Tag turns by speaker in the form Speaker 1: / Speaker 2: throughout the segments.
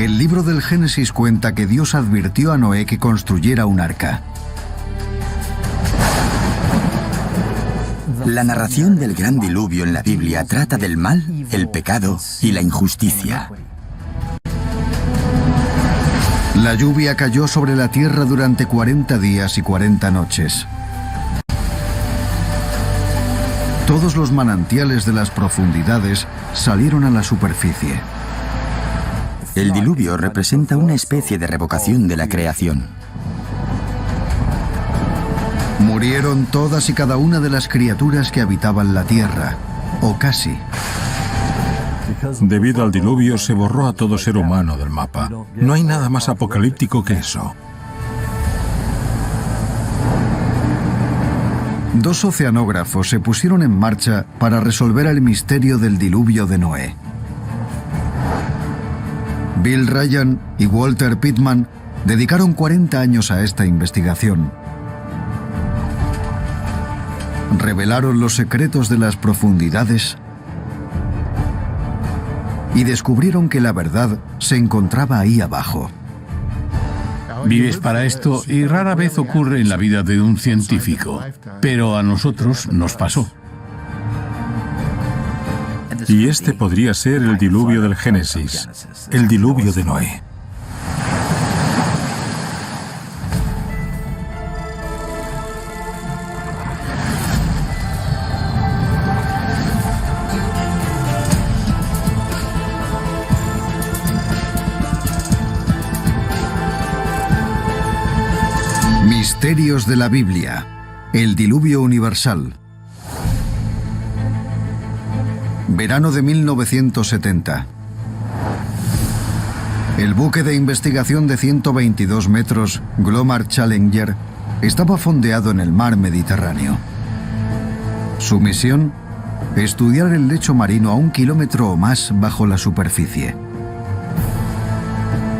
Speaker 1: El libro del Génesis cuenta que Dios advirtió a Noé que construyera un arca.
Speaker 2: La narración del gran diluvio en la Biblia trata del mal, el pecado y la injusticia.
Speaker 1: La lluvia cayó sobre la tierra durante 40 días y 40 noches. Todos los manantiales de las profundidades salieron a la superficie.
Speaker 2: El diluvio representa una especie de revocación de la creación.
Speaker 1: Murieron todas y cada una de las criaturas que habitaban la tierra, o casi.
Speaker 3: Debido al diluvio se borró a todo ser humano del mapa. No hay nada más apocalíptico que eso.
Speaker 1: Dos oceanógrafos se pusieron en marcha para resolver el misterio del diluvio de Noé. Bill Ryan y Walter Pittman dedicaron 40 años a esta investigación. Revelaron los secretos de las profundidades y descubrieron que la verdad se encontraba ahí abajo.
Speaker 4: Vives para esto y rara vez ocurre en la vida de un científico, pero a nosotros nos pasó.
Speaker 3: Y este podría ser el diluvio del Génesis, el diluvio de Noé.
Speaker 1: Misterios de la Biblia. El diluvio universal. Verano de 1970. El buque de investigación de 122 metros, Glomar Challenger, estaba fondeado en el mar Mediterráneo. Su misión: estudiar el lecho marino a 1 kilómetro o más bajo la superficie.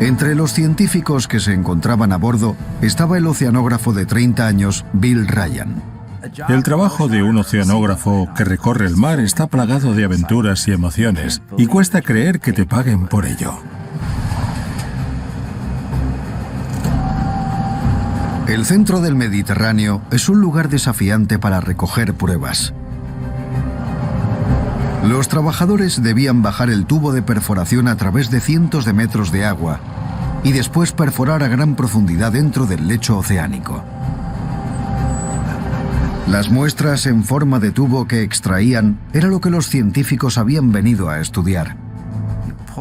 Speaker 1: Entre los científicos que se encontraban a bordo estaba el oceanógrafo de 30 años, Bill Ryan.
Speaker 3: El trabajo de un oceanógrafo que recorre el mar está plagado de aventuras y emociones, y cuesta creer que te paguen por ello.
Speaker 1: El centro del Mediterráneo es un lugar desafiante para recoger pruebas. Los trabajadores debían bajar el tubo de perforación a través de cientos de metros de agua y después perforar a gran profundidad dentro del lecho oceánico. Las muestras en forma de tubo que extraían era lo que los científicos habían venido a estudiar.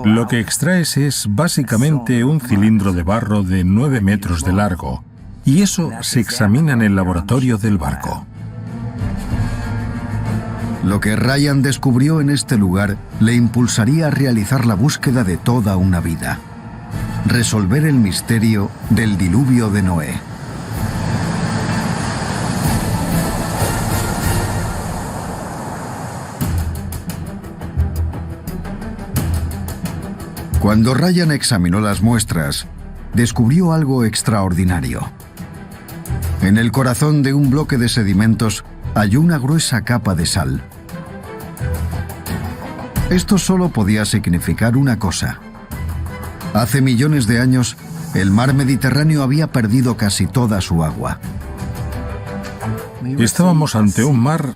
Speaker 3: Lo que extraes es básicamente un cilindro de barro de 9 metros de largo, y eso se examina en el laboratorio del barco.
Speaker 1: Lo que Ryan descubrió en este lugar le impulsaría a realizar la búsqueda de toda una vida: resolver el misterio del diluvio de Noé. Cuando Ryan examinó las muestras, descubrió algo extraordinario. En el corazón de un bloque de sedimentos halló una gruesa capa de sal. Esto solo podía significar una cosa. Hace millones de años, el mar Mediterráneo había perdido casi toda su agua.
Speaker 3: Estábamos ante un mar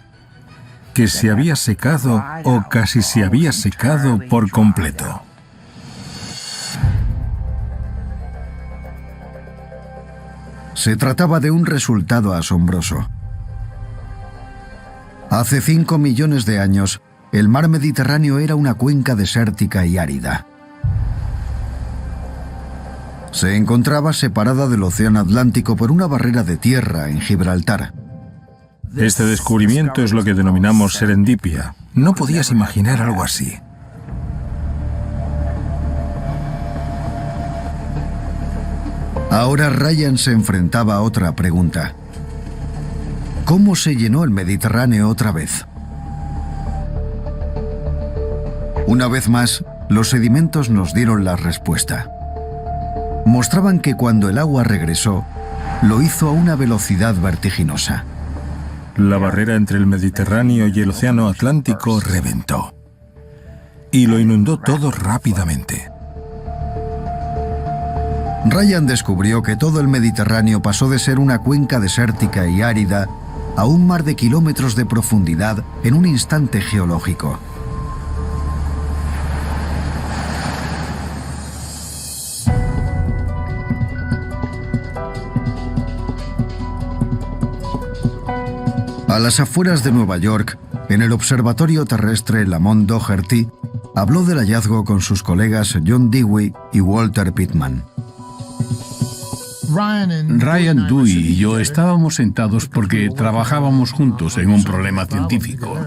Speaker 3: que se había secado o casi se había secado por completo.
Speaker 1: Se trataba de un resultado asombroso. Hace 5 millones de años, el mar Mediterráneo era una cuenca desértica y árida. Se encontraba separada del océano Atlántico por una barrera de tierra en Gibraltar.
Speaker 3: Este descubrimiento es lo que denominamos serendipia. No podías imaginar algo así.
Speaker 1: Ahora Ryan se enfrentaba a otra pregunta. ¿Cómo se llenó el Mediterráneo otra vez? Una vez más, los sedimentos nos dieron la respuesta. Mostraban que cuando el agua regresó, lo hizo a una velocidad vertiginosa.
Speaker 3: La barrera entre el Mediterráneo y el Océano Atlántico reventó y lo inundó todo rápidamente.
Speaker 1: Ryan descubrió que todo el Mediterráneo pasó de ser una cuenca desértica y árida a un mar de kilómetros de profundidad en un instante geológico. A las afueras de Nueva York, en el observatorio terrestre Lamont Doherty, habló del hallazgo con sus colegas John Dewey y Walter Pitman.
Speaker 4: Ryan, Dewey y yo estábamos sentados porque trabajábamos juntos en un problema científico.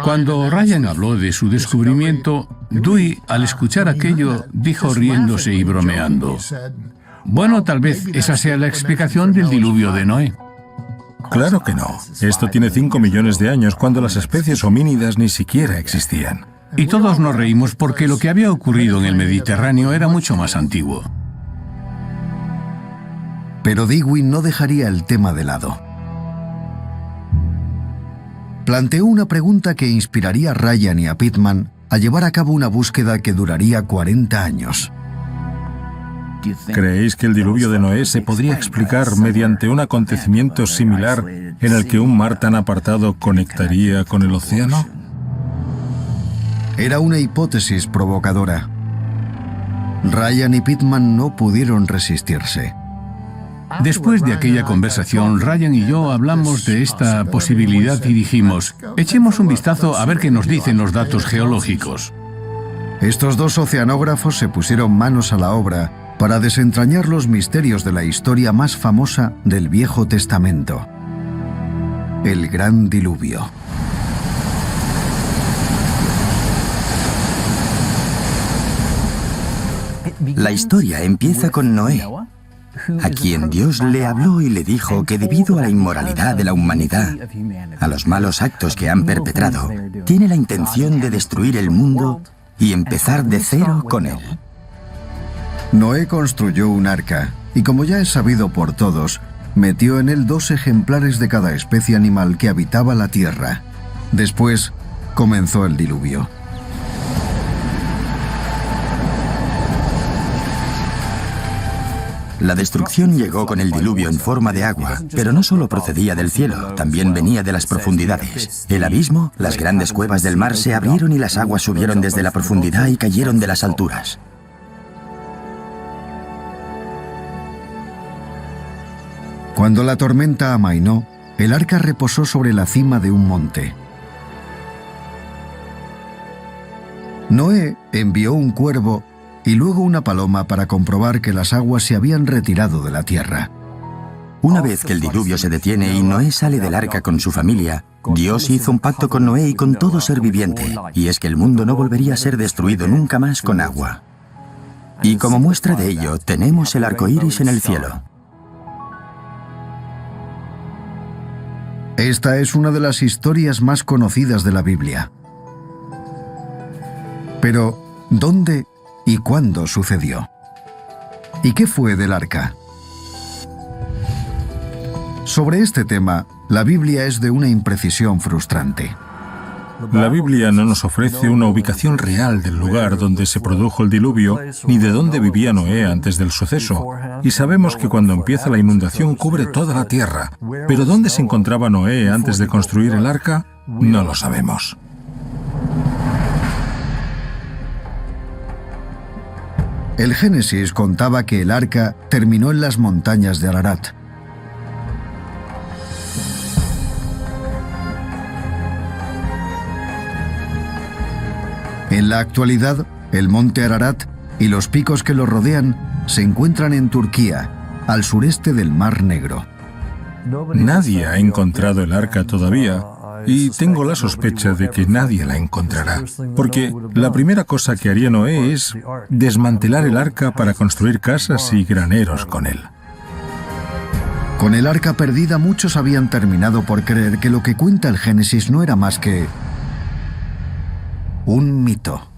Speaker 4: Cuando Ryan habló de su descubrimiento, Dewey, al escuchar aquello, dijo riéndose y bromeando: bueno, tal vez esa sea la explicación del diluvio de Noé.
Speaker 3: Claro que no. Esto tiene 5 millones de años, cuando las especies homínidas ni siquiera existían.
Speaker 4: Y todos nos reímos porque lo que había ocurrido en el Mediterráneo era mucho más antiguo.
Speaker 1: Pero Dewey no dejaría el tema de lado. Planteó una pregunta que inspiraría a Ryan y a Pitman a llevar a cabo una búsqueda que duraría 40 años.
Speaker 3: ¿Creéis que el diluvio de Noé se podría explicar mediante un acontecimiento similar en el que un mar tan apartado conectaría con el océano?
Speaker 1: Era una hipótesis provocadora. Ryan y Pitman no pudieron resistirse.
Speaker 4: Después de aquella conversación, Ryan y yo hablamos de esta posibilidad y dijimos: echemos un vistazo a ver qué nos dicen los datos geológicos.
Speaker 1: Estos dos oceanógrafos se pusieron manos a la obra para desentrañar los misterios de la historia más famosa del Viejo Testamento: el Gran Diluvio.
Speaker 2: La historia empieza con Noé, a quien Dios le habló y le dijo que debido a la inmoralidad de la humanidad, a los malos actos que han perpetrado, tiene la intención de destruir el mundo y empezar de cero con él.
Speaker 1: Noé construyó un arca y, como ya es sabido por todos, metió en él 2 ejemplares de cada especie animal que habitaba la tierra. Después comenzó el diluvio.
Speaker 2: La destrucción llegó con el diluvio en forma de agua, pero no solo procedía del cielo, también venía de las profundidades. El abismo, las grandes cuevas del mar se abrieron y las aguas subieron desde la profundidad y cayeron de las alturas.
Speaker 1: Cuando la tormenta amainó, el arca reposó sobre la cima de un monte. Noé envió un cuervo y luego una paloma para comprobar que las aguas se habían retirado de la tierra.
Speaker 2: Una vez que el diluvio se detiene y Noé sale del arca con su familia, Dios hizo un pacto con Noé y con todo ser viviente, y es que el mundo no volvería a ser destruido nunca más con agua. Y como muestra de ello, tenemos el arco iris en el cielo.
Speaker 1: Esta es una de las historias más conocidas de la Biblia. Pero, ¿dónde y cuándo sucedió? ¿Y qué fue del arca? Sobre este tema, la Biblia es de una imprecisión frustrante.
Speaker 3: La Biblia no nos ofrece una ubicación real del lugar donde se produjo el diluvio, ni de dónde vivía Noé antes del suceso. Y sabemos que cuando empieza la inundación cubre toda la tierra. Pero ¿dónde se encontraba Noé antes de construir el arca? No lo sabemos.
Speaker 1: El Génesis contaba que el arca terminó en las montañas de Ararat. En la actualidad, el monte Ararat y los picos que lo rodean se encuentran en Turquía, al sureste del Mar Negro.
Speaker 3: Nadie ha encontrado el arca todavía, y tengo la sospecha de que nadie la encontrará, porque la primera cosa que haría Noé es desmantelar el arca para construir casas y graneros con él.
Speaker 1: Con el arca perdida, muchos habían terminado por creer que lo que cuenta el Génesis no era más que un mito.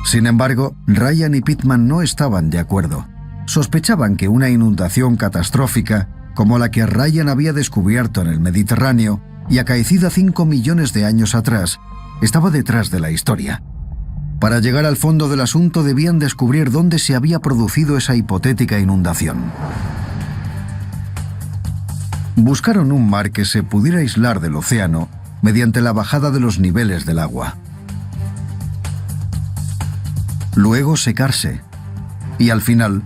Speaker 1: Sin embargo, Ryan y Pitman no estaban de acuerdo. Sospechaban que una inundación catastrófica, como la que Ryan había descubierto en el Mediterráneo y acaecida 5 millones de años atrás, estaba detrás de la historia. Para llegar al fondo del asunto debían descubrir dónde se había producido esa hipotética inundación. Buscaron un mar que se pudiera aislar del océano mediante la bajada de los niveles del agua. Luego secarse y al final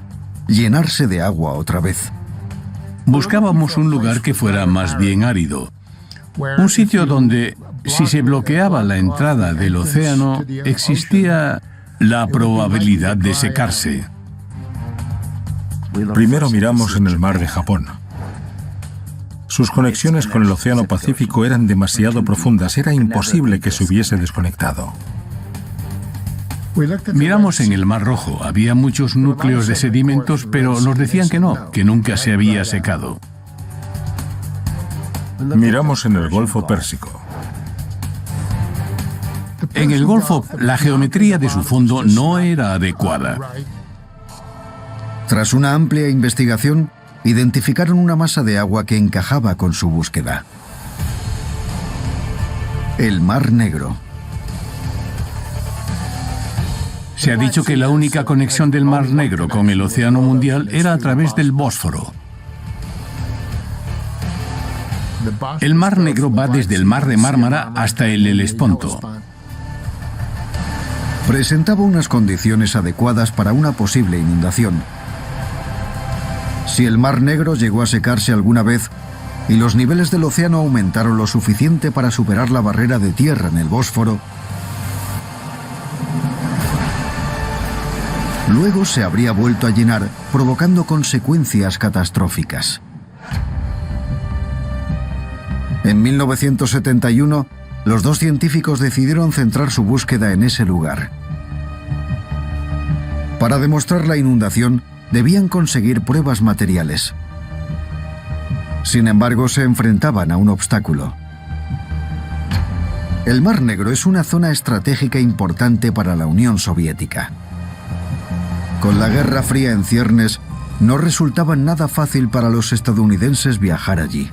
Speaker 1: llenarse de agua otra vez.
Speaker 4: Buscábamos un lugar que fuera más bien árido. Un sitio donde, si se bloqueaba la entrada del océano, existía la probabilidad de secarse.
Speaker 3: Primero miramos en el mar de Japón. Sus conexiones con el Océano Pacífico eran demasiado profundas, era imposible que se hubiese desconectado.
Speaker 4: Miramos en el Mar Rojo, había muchos núcleos de sedimentos, pero nos decían que no, que nunca se había secado.
Speaker 3: Miramos en el Golfo Pérsico.
Speaker 4: En el Golfo, la geometría de su fondo no era adecuada.
Speaker 1: Tras una amplia investigación, identificaron una masa de agua que encajaba con su búsqueda. El Mar Negro.
Speaker 4: Se ha dicho que la única conexión del Mar Negro con el Océano Mundial era a través del Bósforo. El Mar Negro va desde el Mar de Mármara hasta el Helesponto.
Speaker 1: Presentaba unas condiciones adecuadas para una posible inundación. Si el Mar Negro llegó a secarse alguna vez y los niveles del océano aumentaron lo suficiente para superar la barrera de tierra en el Bósforo, luego se habría vuelto a llenar, provocando consecuencias catastróficas. En 1971, los dos científicos decidieron centrar su búsqueda en ese lugar. Para demostrar la inundación, debían conseguir pruebas materiales. Sin embargo, se enfrentaban a un obstáculo. El Mar Negro es una zona estratégica importante para la Unión Soviética. Con la Guerra Fría en ciernes, no resultaba nada fácil para los estadounidenses viajar allí.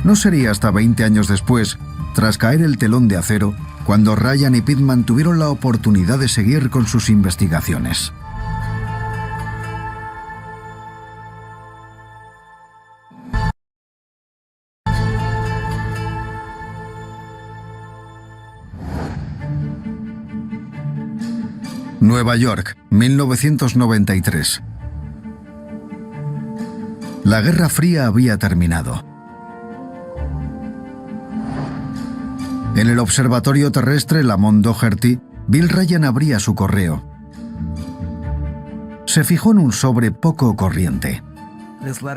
Speaker 1: No sería hasta 20 años después, tras caer el telón de acero, cuando Ryan y Pittman tuvieron la oportunidad de seguir con sus investigaciones. Nueva York, 1993. La Guerra Fría había terminado. En el observatorio terrestre Lamont Doherty, Bill Ryan abría su correo. Se fijó en un sobre poco corriente.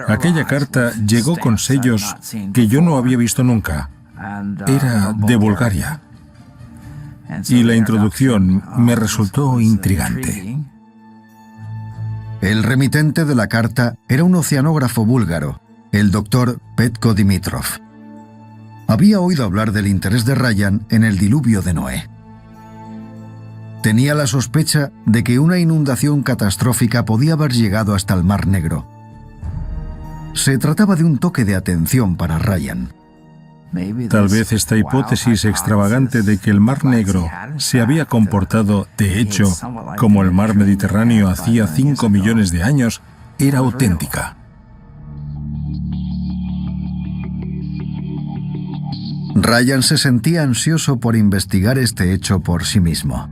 Speaker 3: Aquella carta llegó con sellos que yo no había visto nunca. Era de Bulgaria. Y la introducción me resultó intrigante.
Speaker 1: El remitente de la carta era un oceanógrafo búlgaro, el doctor Petko Dimitrov. Había oído hablar del interés de Ryan en el diluvio de Noé. Tenía la sospecha de que una inundación catastrófica podía haber llegado hasta el Mar Negro. Se trataba de un toque de atención para Ryan.
Speaker 3: Tal vez esta hipótesis extravagante de que el Mar Negro se había comportado, de hecho, como el mar Mediterráneo hacía 5 millones de años, era auténtica.
Speaker 1: Ryan se sentía ansioso por investigar este hecho por sí mismo.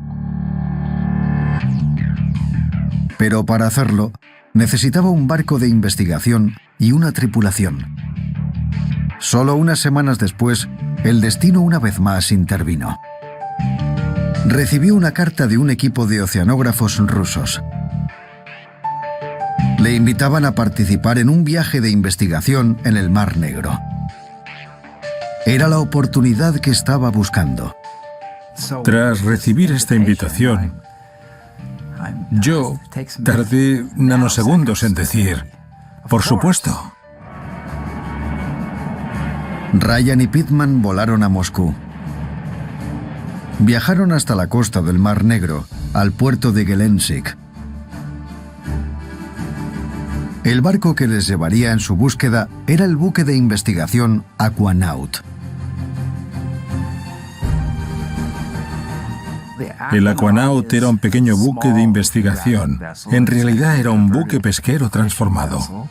Speaker 1: Pero para hacerlo, necesitaba un barco de investigación y una tripulación. Solo unas semanas después, el destino una vez más intervino. Recibió una carta de un equipo de oceanógrafos rusos. Le invitaban a participar en un viaje de investigación en el Mar Negro. Era la oportunidad que estaba buscando.
Speaker 3: Tras recibir esta invitación, yo tardé nanosegundos en decir, por supuesto.
Speaker 1: Ryan y Pittman volaron a Moscú. Viajaron hasta la costa del Mar Negro, al puerto de Gelendzhik. El barco que les llevaría en su búsqueda era el buque de investigación Aquanaut.
Speaker 3: El Aquanaut era un pequeño buque de investigación. En realidad era un buque pesquero transformado.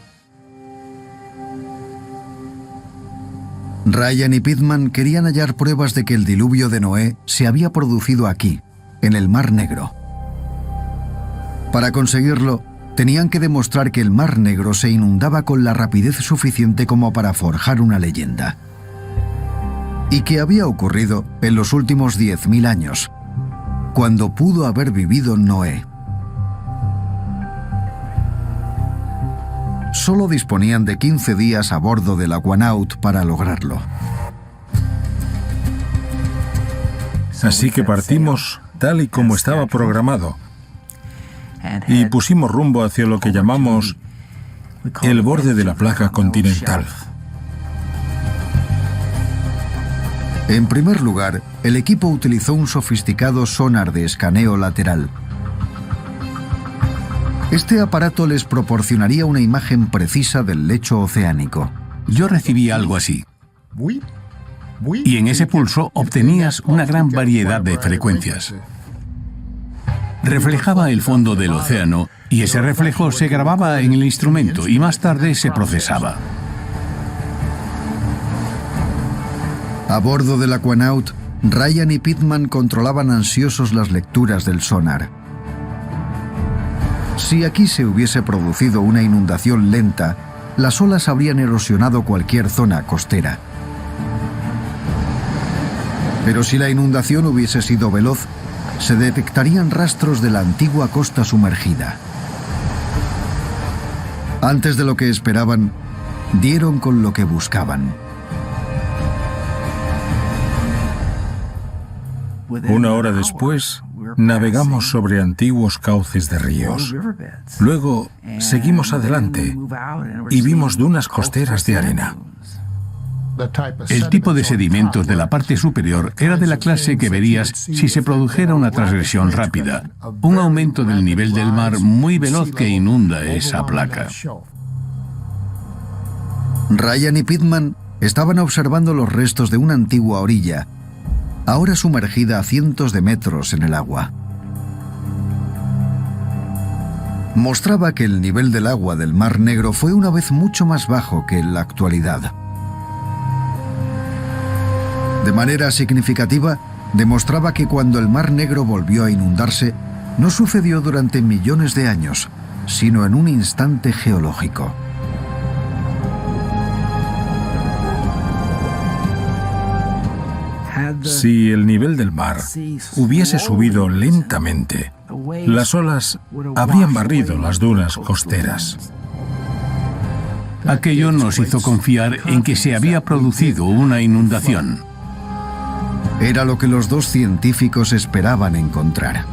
Speaker 1: Ryan y Pittman querían hallar pruebas de que el diluvio de Noé se había producido aquí, en el Mar Negro. Para conseguirlo, tenían que demostrar que el Mar Negro se inundaba con la rapidez suficiente como para forjar una leyenda. Y que había ocurrido en los últimos 10.000 años, cuando pudo haber vivido Noé. Solo disponían de 15 días a bordo del Aquanaut para lograrlo.
Speaker 3: Así que partimos tal y como estaba programado y pusimos rumbo hacia lo que llamamos el borde de la placa continental.
Speaker 1: En primer lugar, el equipo utilizó un sofisticado sonar de escaneo lateral. Este aparato les proporcionaría una imagen precisa del lecho oceánico.
Speaker 4: Yo recibí algo así. Y en ese pulso obtenías una gran variedad de frecuencias. Reflejaba el fondo del océano y ese reflejo se grababa en el instrumento y más tarde se procesaba.
Speaker 1: A bordo del Aquanaut, Ryan y Pittman controlaban ansiosos las lecturas del sonar. Si aquí se hubiese producido una inundación lenta, las olas habrían erosionado cualquier zona costera. Pero si la inundación hubiese sido veloz, se detectarían rastros de la antigua costa sumergida. Antes de lo que esperaban, dieron con lo que buscaban.
Speaker 3: Una hora después, navegamos sobre antiguos cauces de ríos. Luego, seguimos adelante y vimos dunas costeras de arena.
Speaker 4: El tipo de sedimentos de la parte superior era de la clase que verías si se produjera una transgresión rápida, un aumento del nivel del mar muy veloz que inunda esa placa.
Speaker 1: Ryan y Pittman estaban observando los restos de una antigua orilla, ahora sumergida a cientos de metros en el agua. Mostraba que el nivel del agua del Mar Negro fue una vez mucho más bajo que en la actualidad. De manera significativa, demostraba que cuando el Mar Negro volvió a inundarse, no sucedió durante millones de años, sino en un instante geológico.
Speaker 3: Si el nivel del mar hubiese subido lentamente, las olas habrían barrido las dunas costeras.
Speaker 4: Aquello nos hizo confiar en que se había producido una inundación.
Speaker 1: Era lo que los dos científicos esperaban encontrar.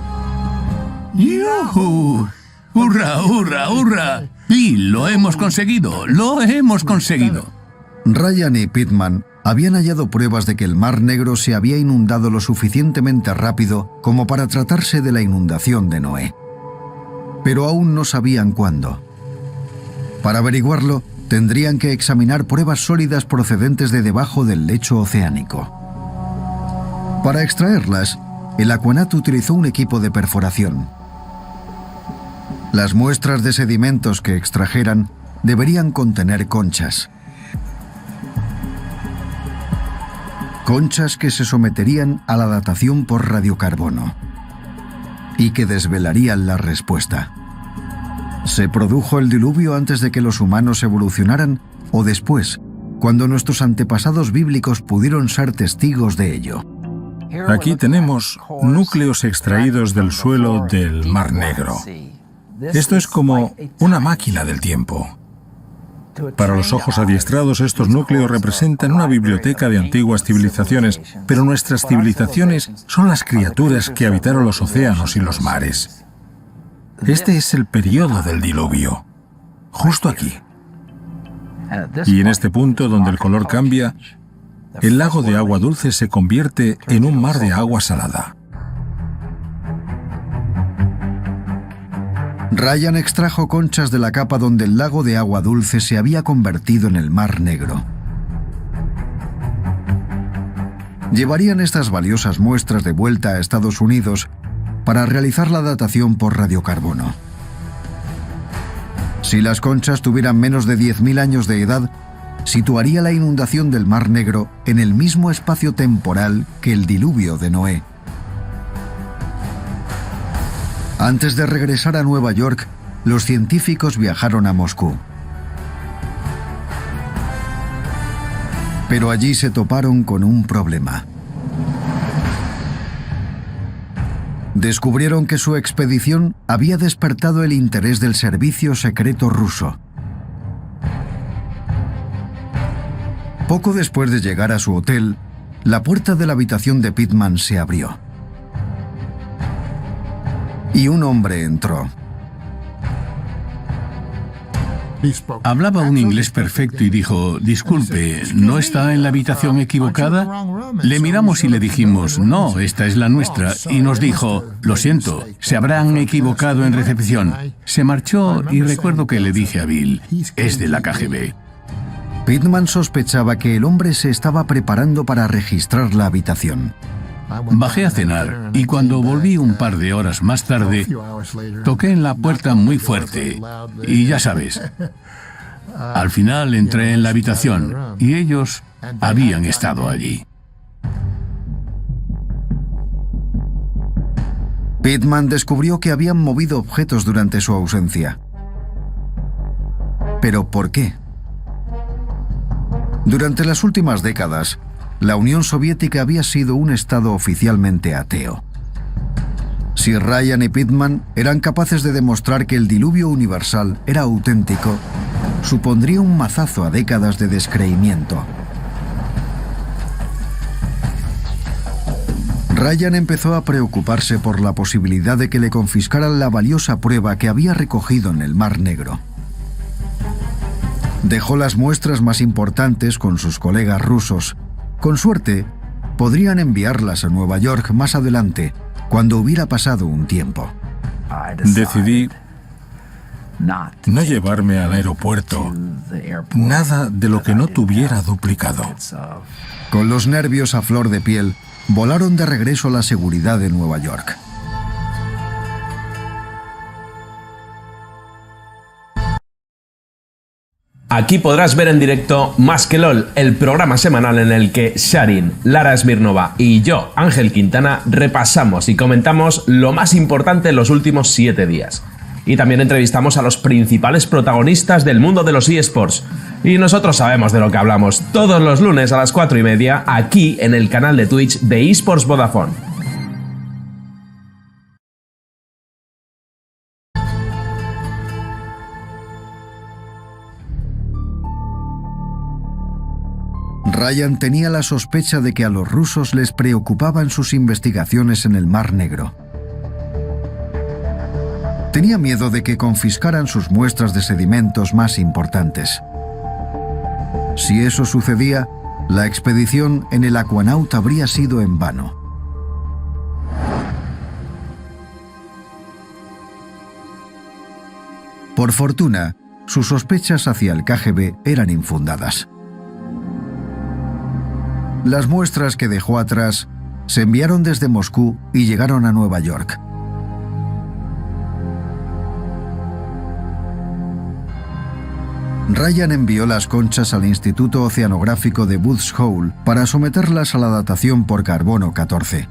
Speaker 4: ¡Yuhu! ¡Hurra, hurra, hurra! ¡Y lo hemos conseguido! ¡Lo hemos conseguido!
Speaker 1: Ryan y Pittman habían hallado pruebas de que el Mar Negro se había inundado lo suficientemente rápido como para tratarse de la inundación de Noé. Pero aún no sabían cuándo. Para averiguarlo, tendrían que examinar pruebas sólidas procedentes de debajo del lecho oceánico. Para extraerlas, el Aquanaut utilizó un equipo de perforación. Las muestras de sedimentos que extrajeran deberían contener conchas. Conchas que se someterían a la datación por radiocarbono y que desvelarían la respuesta. ¿Se produjo el diluvio antes de que los humanos evolucionaran o después, cuando nuestros antepasados bíblicos pudieron ser testigos de ello?
Speaker 3: Aquí tenemos núcleos extraídos del suelo del Mar Negro. Esto es como una máquina del tiempo. Para los ojos adiestrados, estos núcleos representan una biblioteca de antiguas civilizaciones, pero nuestras civilizaciones son las criaturas que habitaron los océanos y los mares. Este es el periodo del diluvio, justo aquí. Y en este punto donde el color cambia, el lago de agua dulce se convierte en un mar de agua salada.
Speaker 1: Ryan extrajo conchas de la capa donde el lago de agua dulce se había convertido en el Mar Negro. Llevarían estas valiosas muestras de vuelta a Estados Unidos para realizar la datación por radiocarbono. Si las conchas tuvieran menos de 10.000 años de edad, situaría la inundación del Mar Negro en el mismo espacio temporal que el diluvio de Noé. Antes de regresar a Nueva York, los científicos viajaron a Moscú. Pero allí se toparon con un problema. Descubrieron que su expedición había despertado el interés del servicio secreto ruso. Poco después de llegar a su hotel, la puerta de la habitación de Pittman se abrió. Y un hombre entró.
Speaker 4: Hablaba un inglés perfecto y dijo, disculpe, ¿no está en la habitación equivocada? Le miramos y le dijimos, no, esta es la nuestra. Y nos dijo, lo siento, se habrán equivocado en recepción. Se marchó y recuerdo que le dije a Bill, es de la KGB.
Speaker 1: Pittman sospechaba que el hombre se estaba preparando para registrar la habitación.
Speaker 4: Bajé a cenar y cuando volví un par de horas más tarde, toqué en la puerta muy fuerte y ya sabes, al final entré en la habitación y ellos habían estado allí.
Speaker 1: Pittman descubrió que habían movido objetos durante su ausencia. ¿Pero por qué? Durante las últimas décadas, la Unión Soviética había sido un estado oficialmente ateo. Si Ryan y Pittman eran capaces de demostrar que el diluvio universal era auténtico, supondría un mazazo a décadas de descreimiento. Ryan empezó a preocuparse por la posibilidad de que le confiscaran la valiosa prueba que había recogido en el Mar Negro. Dejó las muestras más importantes con sus colegas rusos. Con suerte, podrían enviarlas a Nueva York más adelante, cuando hubiera pasado un tiempo.
Speaker 3: Decidí no llevarme al aeropuerto nada de lo que no tuviera duplicado.
Speaker 1: Con los nervios a flor de piel, volaron de regreso a la seguridad de Nueva York.
Speaker 5: Aquí podrás ver en directo Más que LOL, el programa semanal en el que Sharin, Lara Smirnova y yo, Ángel Quintana, repasamos y comentamos lo más importante en los últimos 7 días. Y también entrevistamos a los principales protagonistas del mundo de los eSports. Y nosotros sabemos de lo que hablamos todos los lunes a las 4:30 aquí en el canal de Twitch de eSports Vodafone.
Speaker 1: Ryan tenía la sospecha de que a los rusos les preocupaban sus investigaciones en el Mar Negro. Tenía miedo de que confiscaran sus muestras de sedimentos más importantes. Si eso sucedía, la expedición en el Aquanaut habría sido en vano. Por fortuna, sus sospechas hacia el KGB eran infundadas. Las muestras que dejó atrás se enviaron desde Moscú y llegaron a Nueva York. Ryan envió las conchas al Instituto Oceanográfico de Woods Hole para someterlas a la datación por carbono 14.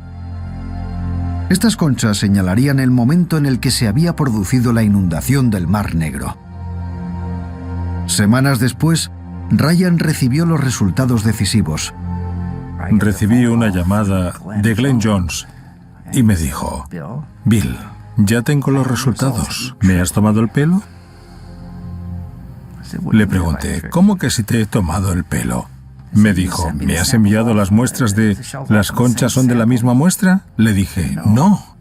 Speaker 1: Estas conchas señalarían el momento en el que se había producido la inundación del Mar Negro. Semanas después, Ryan recibió los resultados decisivos.
Speaker 3: Recibí una llamada de Glenn Jones y me dijo, Bill, ya tengo los resultados. ¿Me has tomado el pelo? Le pregunté, ¿cómo que si te he tomado el pelo? Me dijo, ¿me has enviado las muestras de las conchas son de la misma muestra? Le dije, no.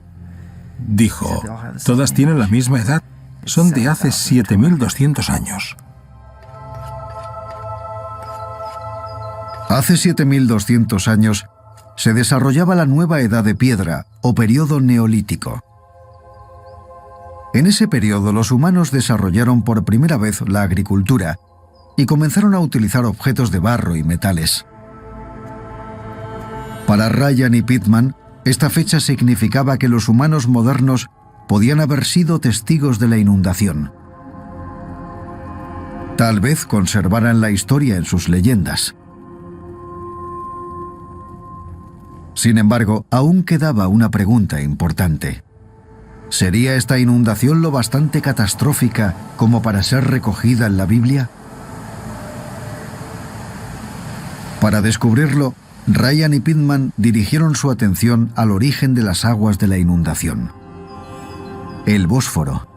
Speaker 3: Dijo, todas tienen la misma edad. Son de hace 7.200 años.
Speaker 1: Hace 7.200 años se desarrollaba la nueva edad de piedra o periodo neolítico. En ese periodo los humanos desarrollaron por primera vez la agricultura y comenzaron a utilizar objetos de barro y metales. Para Ryan y Pittman, Esta fecha significaba que los humanos modernos podían haber sido testigos de la inundación. Tal vez conservaran la historia en sus leyendas. Sin embargo, aún quedaba una pregunta importante. ¿Sería esta inundación lo bastante catastrófica como para ser recogida en la Biblia? Para descubrirlo, Ryan y Pittman dirigieron su atención al origen de las aguas de la inundación: el Bósforo.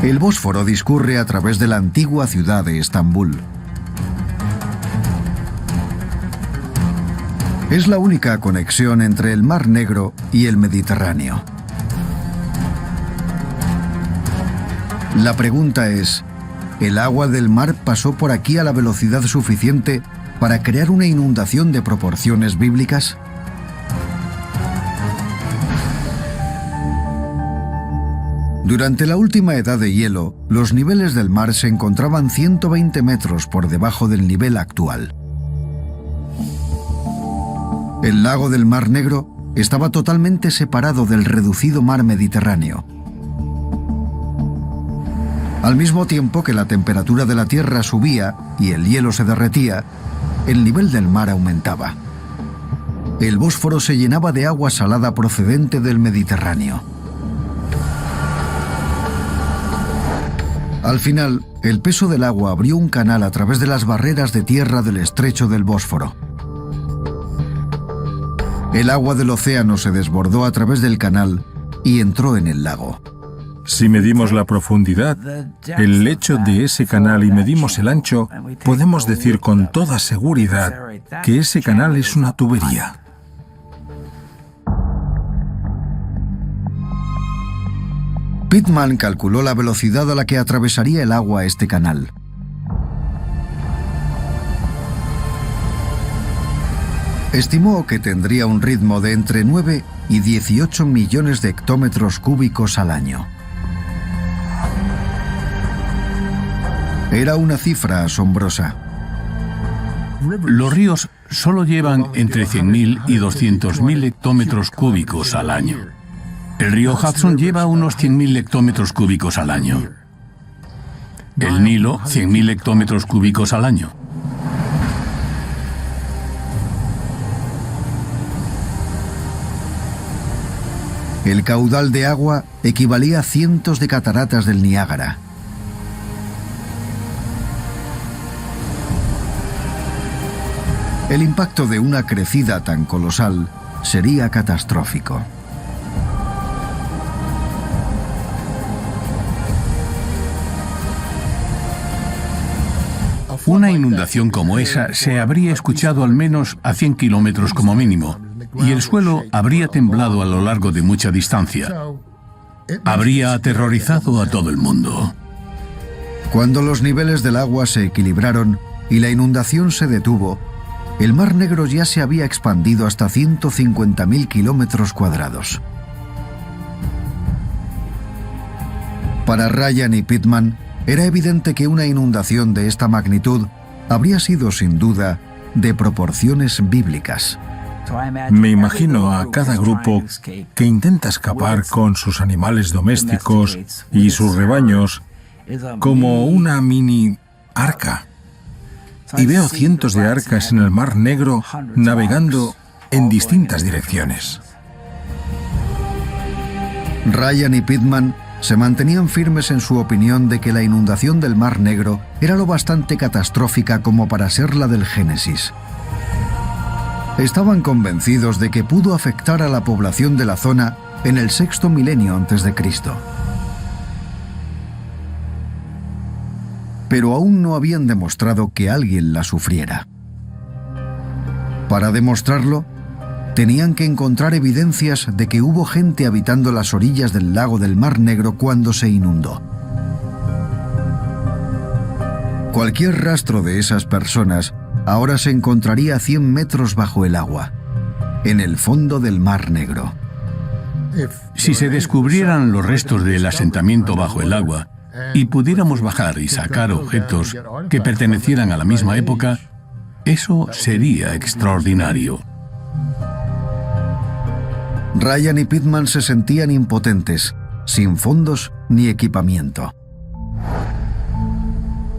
Speaker 1: El Bósforo discurre a través de la antigua ciudad de Estambul. Es la única conexión entre el Mar Negro y el Mediterráneo. La pregunta es, ¿el agua del mar pasó por aquí a la velocidad suficiente para crear una inundación de proporciones bíblicas? Durante la última edad de hielo, los niveles del mar se encontraban 120 metros por debajo del nivel actual. El lago del Mar Negro estaba totalmente separado del reducido mar Mediterráneo. Al mismo tiempo que la temperatura de la tierra subía y el hielo se derretía, el nivel del mar aumentaba. El Bósforo se llenaba de agua salada procedente del Mediterráneo. Al final, el peso del agua abrió un canal a través de las barreras de tierra del estrecho del Bósforo. El agua del océano se desbordó a través del canal y entró en el lago.
Speaker 3: Si medimos la profundidad, el lecho de ese canal y medimos el ancho, podemos decir con toda seguridad que ese canal es una tubería.
Speaker 1: Pittman calculó la velocidad a la que atravesaría el agua este canal. Estimó que tendría un ritmo de entre 9 y 18 millones de hectómetros cúbicos al año. Era una cifra asombrosa.
Speaker 4: Los ríos solo llevan entre 100.000 y 200.000 hectómetros cúbicos al año. El río Hudson lleva unos 100.000 hectómetros cúbicos al año. El Nilo, 100.000 hectómetros cúbicos al año.
Speaker 1: El caudal de agua equivalía a cientos de cataratas del Niágara. El impacto de una crecida tan colosal sería catastrófico.
Speaker 4: Una inundación como esa se habría escuchado al menos a 100 kilómetros como mínimo, y el suelo habría temblado a lo largo de mucha distancia. Habría aterrorizado a todo el mundo.
Speaker 1: Cuando los niveles del agua se equilibraron y la inundación se detuvo, el Mar Negro ya se había expandido hasta 150.000 kilómetros cuadrados. Para Ryan y Pittman, era evidente que una inundación de esta magnitud habría sido, sin duda, de proporciones bíblicas.
Speaker 3: Me imagino a cada grupo que intenta escapar con sus animales domésticos y sus rebaños como una mini arca. Y veo cientos de arcas en el Mar Negro navegando en distintas direcciones.
Speaker 1: Ryan y Pittman se mantenían firmes en su opinión de que la inundación del Mar Negro era lo bastante catastrófica como para ser la del Génesis. Estaban convencidos de que pudo afectar a la población de la zona en el sexto milenio antes de Cristo. Pero aún no habían demostrado que alguien la sufriera. Para demostrarlo, tenían que encontrar evidencias de que hubo gente habitando las orillas del lago del Mar Negro cuando se inundó. Cualquier rastro de esas personas ahora se encontraría a 100 metros bajo el agua, en el fondo del Mar Negro.
Speaker 4: Si se descubrieran los restos del asentamiento bajo el agua, y pudiéramos bajar y sacar objetos que pertenecieran a la misma época, eso sería extraordinario.
Speaker 1: Ryan y Pittman se sentían impotentes, sin fondos ni equipamiento.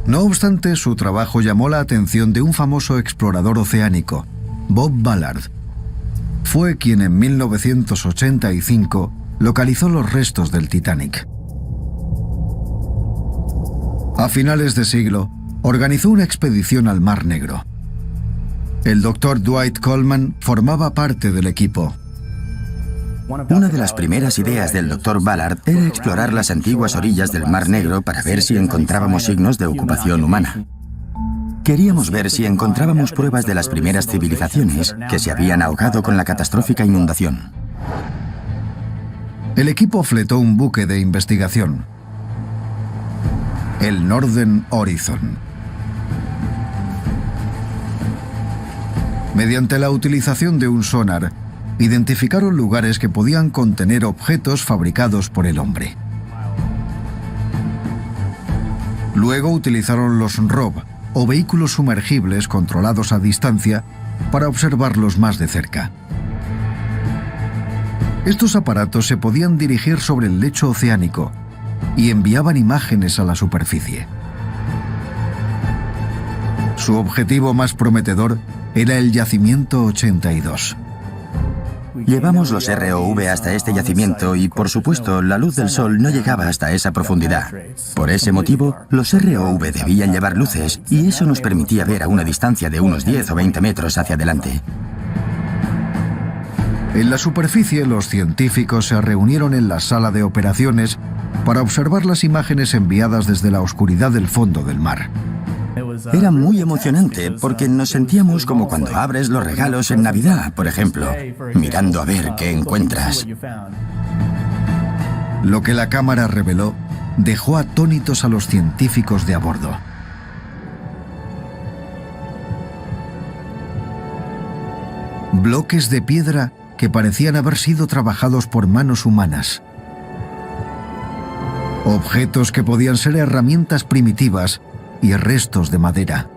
Speaker 1: No obstante, su trabajo llamó la atención de un famoso explorador oceánico, Bob Ballard. Fue quien en 1985 localizó los restos del Titanic. A finales de siglo, organizó una expedición al Mar Negro. El Dr. Dwight Coleman formaba parte del equipo.
Speaker 2: Una de las primeras ideas del Dr. Ballard era explorar las antiguas orillas del Mar Negro para ver si encontrábamos signos de ocupación humana. Queríamos ver si encontrábamos pruebas de las primeras civilizaciones que se habían ahogado con la catastrófica inundación.
Speaker 1: El equipo fletó un buque de investigación, el Northern Horizon. Mediante la utilización de un sonar, identificaron lugares que podían contener objetos fabricados por el hombre. Luego utilizaron los ROV, o vehículos sumergibles controlados a distancia, para observarlos más de cerca. Estos aparatos se podían dirigir sobre el lecho oceánico y enviaban imágenes a la superficie. Su objetivo más prometedor era el yacimiento 82.
Speaker 2: Llevamos los ROV hasta este yacimiento y, por supuesto, la luz del sol no llegaba hasta esa profundidad. Por ese motivo, los ROV debían llevar luces y eso nos permitía ver a una distancia de unos 10 o 20 metros hacia adelante.
Speaker 1: En la superficie, los científicos se reunieron en la sala de operaciones para observar las imágenes enviadas desde la oscuridad del fondo del mar.
Speaker 2: Era muy emocionante porque nos sentíamos como cuando abres los regalos en Navidad, por ejemplo, mirando a ver qué encuentras.
Speaker 1: Lo que la cámara reveló dejó atónitos a los científicos de a bordo. Bloques de piedra que parecían haber sido trabajados por manos humanas. Objetos que podían ser herramientas primitivas y restos de madera.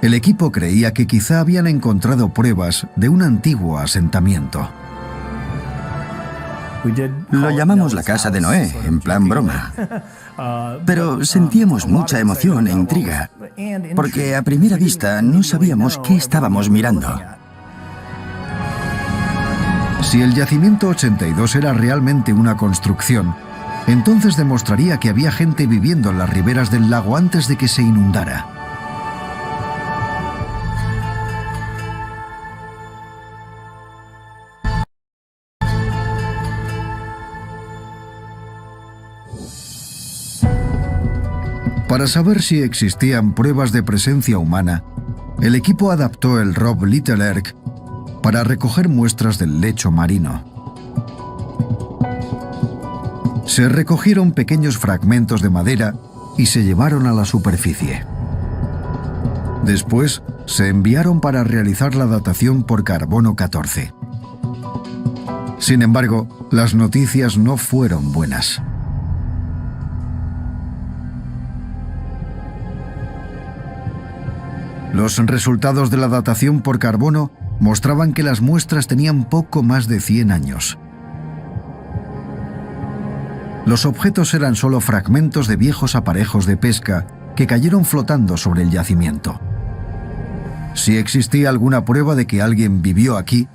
Speaker 1: El equipo creía que quizá habían encontrado pruebas de un antiguo asentamiento.
Speaker 2: Lo llamamos la casa de Noé, en plan broma. Pero sentíamos mucha emoción e intriga, porque a primera vista no sabíamos qué estábamos mirando.
Speaker 1: Si el yacimiento 82 era realmente una construcción, entonces demostraría que había gente viviendo en las riberas del lago antes de que se inundara. Para saber si existían pruebas de presencia humana, el equipo adaptó el ROV Little Erg para recoger muestras del lecho marino. Se recogieron pequeños fragmentos de madera y se llevaron a la superficie. Después, se enviaron para realizar la datación por carbono 14. Sin embargo, las noticias no fueron buenas. Los resultados de la datación por carbono mostraban que las muestras tenían poco más de 100 años. Los objetos eran solo fragmentos de viejos aparejos de pesca que cayeron flotando sobre el yacimiento. Si existía alguna prueba de que alguien vivió aquí,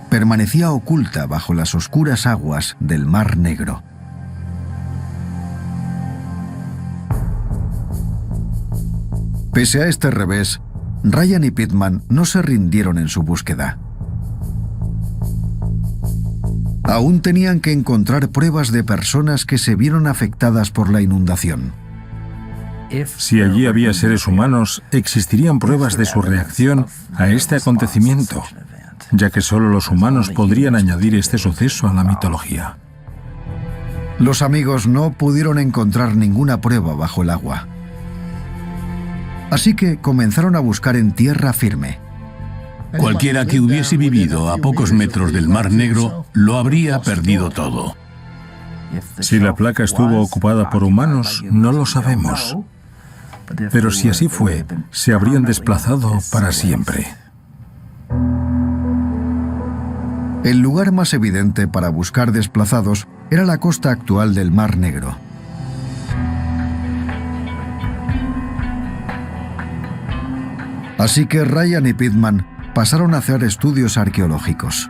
Speaker 1: permanecía oculta bajo las oscuras aguas del Mar Negro. Pese a este revés, Ryan y Pittman no se rindieron en su búsqueda. Aún tenían que encontrar pruebas de personas que se vieron afectadas por la inundación.
Speaker 3: Si allí había seres humanos, existirían pruebas de su reacción a este acontecimiento, ya que solo los humanos podrían añadir este suceso a la mitología.
Speaker 1: Los amigos no pudieron encontrar ninguna prueba bajo el agua. Así que comenzaron a buscar en tierra firme.
Speaker 4: Cualquiera que hubiese vivido a pocos metros del Mar Negro lo habría perdido todo.
Speaker 3: Si la placa estuvo ocupada por humanos, no lo sabemos. Pero si así fue, se habrían desplazado para siempre.
Speaker 1: El lugar más evidente para buscar desplazados era la costa actual del Mar Negro. Así que Ryan y Pitman pasaron a hacer estudios arqueológicos.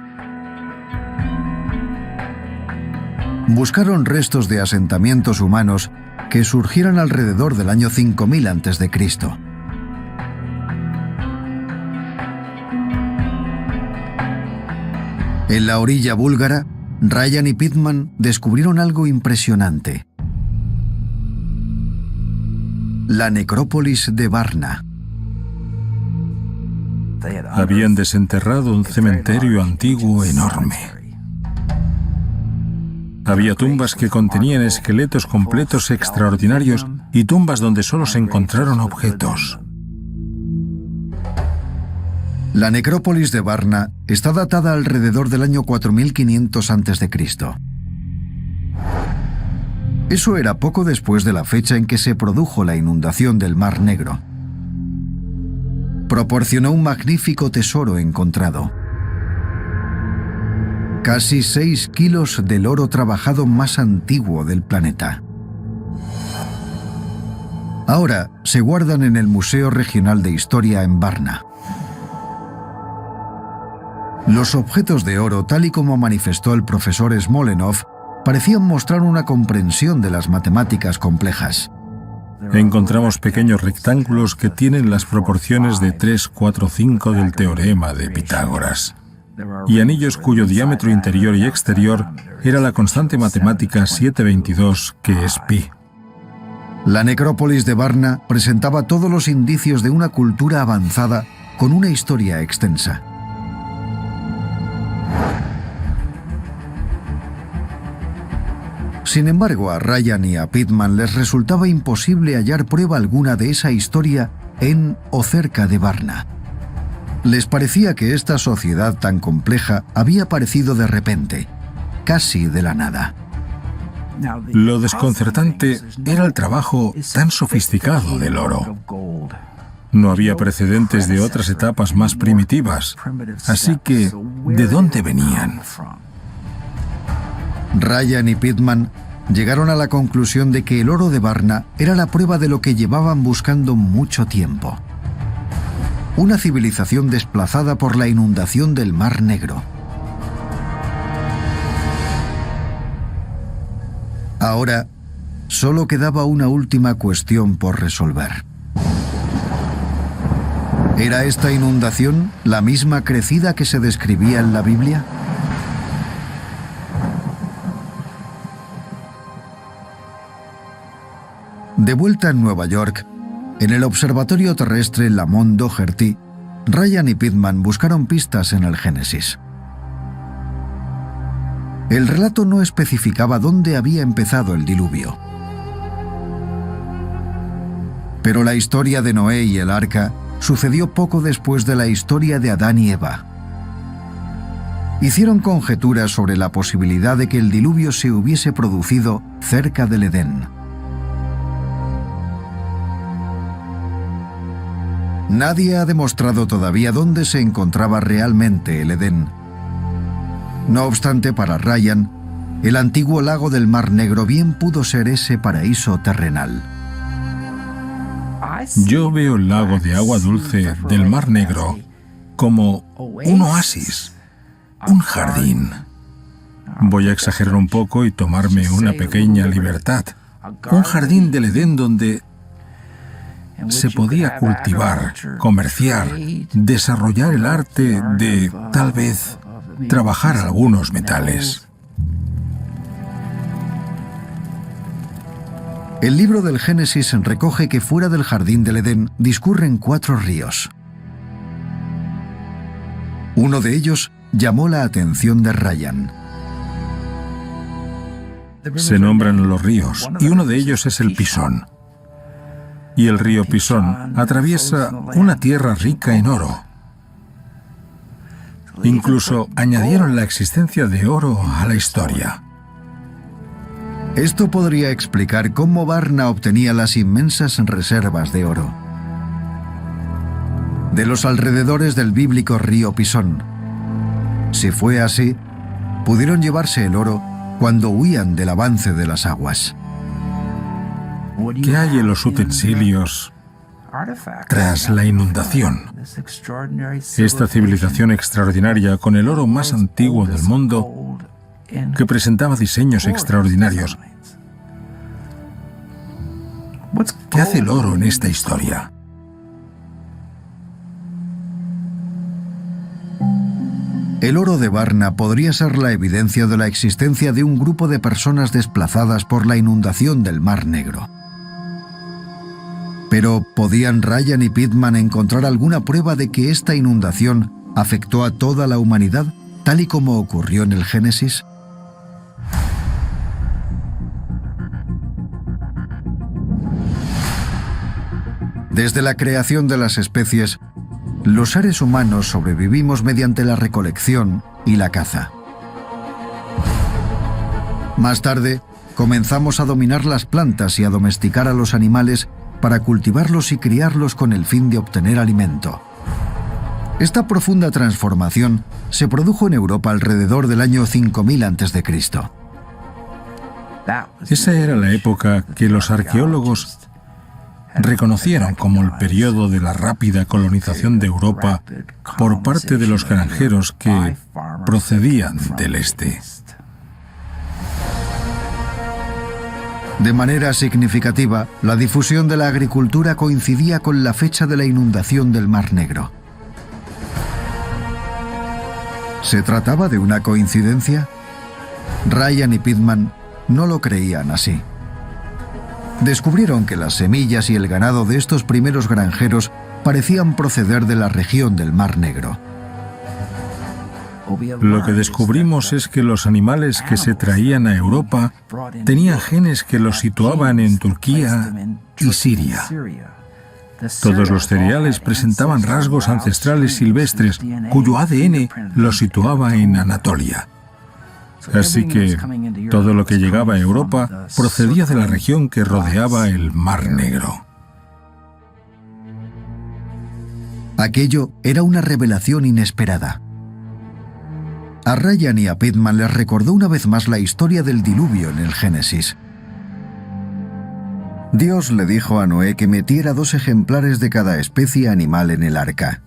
Speaker 1: Buscaron restos de asentamientos humanos que surgieran alrededor del año 5000 a.C. En la orilla búlgara, Ryan y Pitman descubrieron algo impresionante: la necrópolis de Varna.
Speaker 3: Habían desenterrado un cementerio antiguo enorme. Había tumbas que contenían esqueletos completos extraordinarios y tumbas donde solo se encontraron objetos.
Speaker 1: La necrópolis de Varna está datada alrededor del año 4500 a.C. Eso era poco después de la fecha en que se produjo la inundación del Mar Negro. Proporcionó un magnífico tesoro encontrado: casi 6 kilos del oro trabajado más antiguo del planeta. Ahora se guardan en el Museo Regional de Historia en Varna. Los objetos de oro, tal y como manifestó el profesor Smolenov, parecían mostrar una comprensión de las matemáticas complejas.
Speaker 3: Encontramos pequeños rectángulos que tienen las proporciones de 3, 4, 5 del teorema de Pitágoras, y anillos cuyo diámetro interior y exterior era la constante matemática 722, que es pi.
Speaker 1: La necrópolis de Varna presentaba todos los indicios de una cultura avanzada con una historia extensa. Sin embargo, a Ryan y a Pitman les resultaba imposible hallar prueba alguna de esa historia en o cerca de Varna. Les parecía que esta sociedad tan compleja había aparecido de repente, casi de la nada.
Speaker 3: Lo desconcertante era el trabajo tan sofisticado del oro. No había precedentes de otras etapas más primitivas, así que, ¿de dónde venían?
Speaker 1: Ryan y Pitman llegaron a la conclusión de que el oro de Varna era la prueba de lo que llevaban buscando mucho tiempo: una civilización desplazada por la inundación del Mar Negro. Ahora, solo quedaba una última cuestión por resolver. ¿Era esta inundación la misma crecida que se describía en la Biblia? De vuelta en Nueva York, en el observatorio terrestre Lamont Doherty, Ryan y Pitman buscaron pistas en el Génesis. El relato no especificaba dónde había empezado el diluvio. Pero la historia de Noé y el arca sucedió poco después de la historia de Adán y Eva. Hicieron conjeturas sobre la posibilidad de que el diluvio se hubiese producido cerca del Edén. Nadie ha demostrado todavía dónde se encontraba realmente el Edén. No obstante, para Ryan, el antiguo lago del Mar Negro bien pudo ser ese paraíso terrenal.
Speaker 3: Yo veo el lago de agua dulce del Mar Negro como un oasis, un jardín. Voy a exagerar un poco y tomarme una pequeña libertad. Un jardín del Edén donde se podía cultivar, comerciar, desarrollar el arte de, tal vez, trabajar algunos metales.
Speaker 1: El libro del Génesis recoge que fuera del jardín del Edén discurren 4 ríos. Uno de ellos llamó la atención de Ryan.
Speaker 3: Se nombran los ríos, y uno de ellos es el Pisón. Y el río Pisón atraviesa una tierra rica en oro. Incluso añadieron la existencia de oro a la historia.
Speaker 1: Esto podría explicar cómo Varna obtenía las inmensas reservas de oro. De los alrededores del bíblico río Pisón. Si fue así, pudieron llevarse el oro cuando huían del avance de las aguas.
Speaker 3: ¿Qué hay en los utensilios tras la inundación? Esta civilización extraordinaria con el oro más antiguo del mundo que presentaba diseños extraordinarios. ¿Qué hace el oro en esta historia?
Speaker 1: El oro de Varna podría ser la evidencia de la existencia de un grupo de personas desplazadas por la inundación del Mar Negro. Pero, ¿podían Ryan y Pitman encontrar alguna prueba de que esta inundación afectó a toda la humanidad, tal y como ocurrió en el Génesis? Desde la creación de las especies, los seres humanos sobrevivimos mediante la recolección y la caza. Más tarde, comenzamos a dominar las plantas y a domesticar a los animales para cultivarlos y criarlos con el fin de obtener alimento. Esta profunda transformación se produjo en Europa alrededor del año 5000 a.C.
Speaker 3: Esa era la época que los arqueólogos reconocieron como el periodo de la rápida colonización de Europa por parte de los granjeros que procedían del este.
Speaker 1: De manera significativa, la difusión de la agricultura coincidía con la fecha de la inundación del Mar Negro. ¿Se trataba de una coincidencia? Ryan y Pitman no lo creían así. Descubrieron que las semillas y el ganado de estos primeros granjeros parecían proceder de la región del Mar Negro.
Speaker 3: Lo que descubrimos es que los animales que se traían a Europa tenían genes que los situaban en Turquía y Siria. Todos los cereales presentaban rasgos ancestrales silvestres, cuyo ADN los situaba en Anatolia. Así que todo lo que llegaba a Europa procedía de la región que rodeaba el Mar Negro.
Speaker 1: Aquello era una revelación inesperada. A Ryan y a Pitman les recordó una vez más la historia del diluvio en el Génesis. Dios le dijo a Noé que metiera 2 ejemplares de cada especie animal en el arca.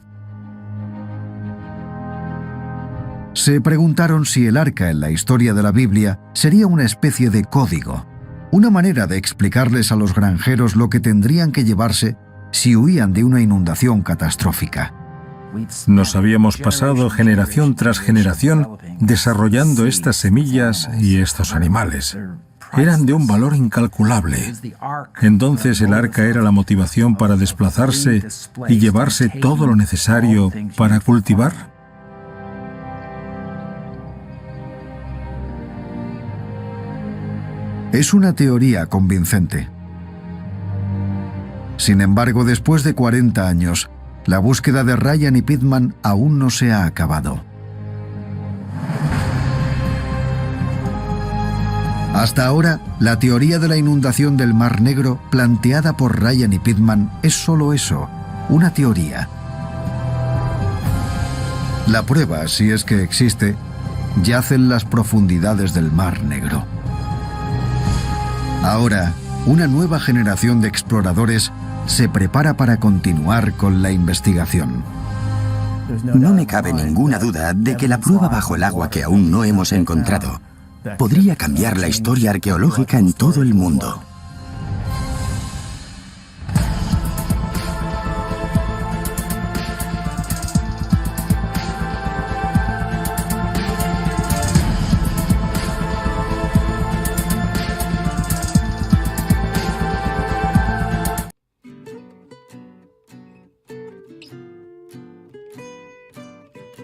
Speaker 1: Se preguntaron si el arca en la historia de la Biblia sería una especie de código, una manera de explicarles a los granjeros lo que tendrían que llevarse si huían de una inundación catastrófica.
Speaker 3: Nos habíamos pasado generación tras generación desarrollando estas semillas y estos animales. Eran de un valor incalculable. Entonces el arca era la motivación para desplazarse y llevarse todo lo necesario para cultivar.
Speaker 1: Es una teoría convincente. Sin embargo, después de 40 años, la búsqueda de Ryan y Pitman aún no se ha acabado. Hasta ahora, la teoría de la inundación del Mar Negro planteada por Ryan y Pitman es solo eso, una teoría. La prueba, si es que existe, yace en las profundidades del Mar Negro. Ahora, una nueva generación de exploradores se prepara para continuar con la investigación.
Speaker 2: No me cabe ninguna duda de que la prueba bajo el agua que aún no hemos encontrado podría cambiar la historia arqueológica en todo el mundo.